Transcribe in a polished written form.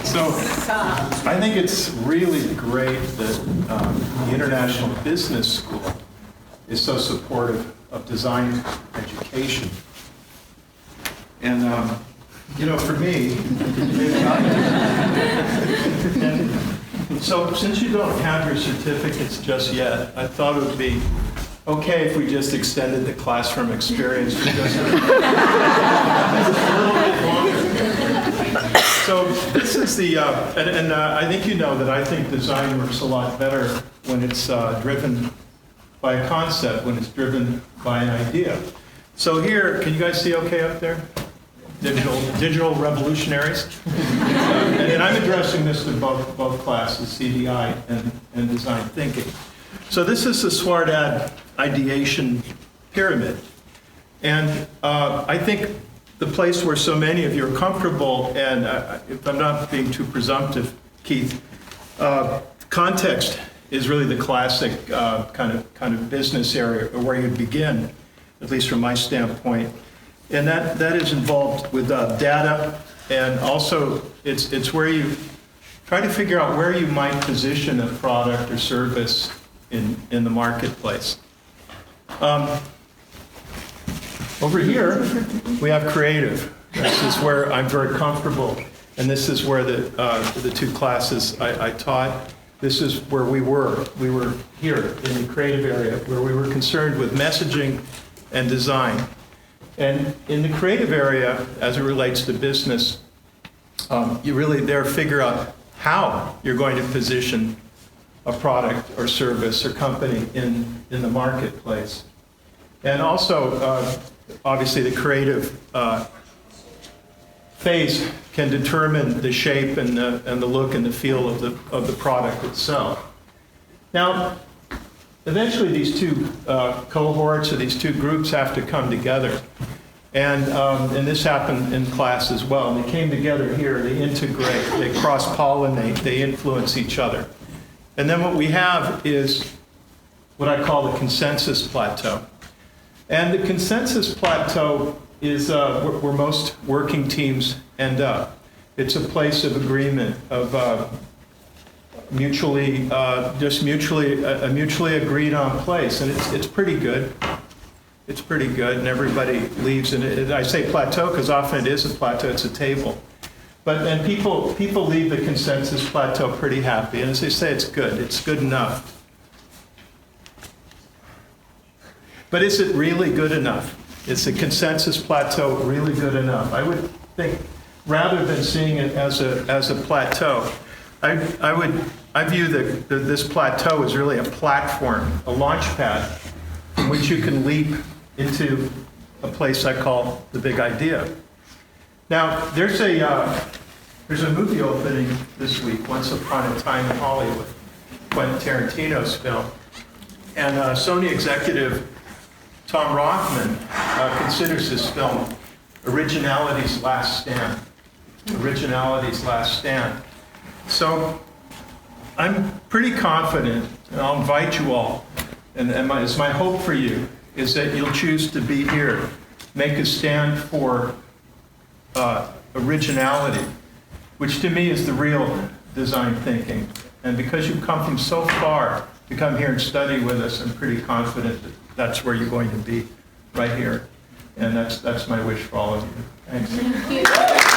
So I think it's really great that the International Business School is so supportive of design education. And, for me, so since you don't have your certificates just yet, I thought it would be okay if we just extended the classroom experience for just a little bit longer. So this is the, I think you know that I think design works a lot better when it's driven by a concept, when it's driven by an idea. So here, can you guys see okay up there? Digital revolutionaries. And I'm addressing this to both classes, CDI and design thinking. So this is the Swart ideation pyramid. And I think the place where so many of you are comfortable, and if I'm not being too presumptive, Keith, context is really the classic kind of business area where you begin, at least from my standpoint. And that is involved with data, and also it's where you try to figure out where you might position a product or service in the marketplace. Over here, we have creative. This is where I'm very comfortable, and this is where the two classes I taught. This is where we were. We were here in the creative area, where we were concerned with messaging and design. And in the creative area, as it relates to business, you really there figure out how you're going to position a product or service or company in the marketplace. And also, obviously, the creative phase can determine the shape and the look and the feel of the product itself. Now, eventually, these two cohorts or these two groups have to come together. And this happened in class as well. And they came together here, they integrate, they cross-pollinate, they influence each other. And then what we have is what I call the consensus plateau. And the consensus plateau is where most working teams end up. It's a place of agreement, of a mutually agreed on place. And it's pretty good. It's pretty good, and everybody leaves. And I say plateau because often it is a plateau, it's a table. But people leave the consensus plateau pretty happy. And as they say, it's good enough. But is it really good enough? Is the consensus plateau really good enough? I would think, rather than seeing it as a plateau, I view this plateau as really a platform, a launch pad, from which you can leap into a place I call the big idea. Now, there's a movie opening this week, Once Upon a Time in Hollywood, Quentin Tarantino's film. And Sony executive Tom Rothman considers this film originality's last stand. Originality's last stand. So I'm pretty confident, and I'll invite you all, and it's my hope for you, is that you'll choose to be here, make a stand for originality, which to me is the real design thinking. And because you've come from so far to come here and study with us, I'm pretty confident that that's where you're going to be, right here. And that's my wish for all of you. Thanks. Thank you.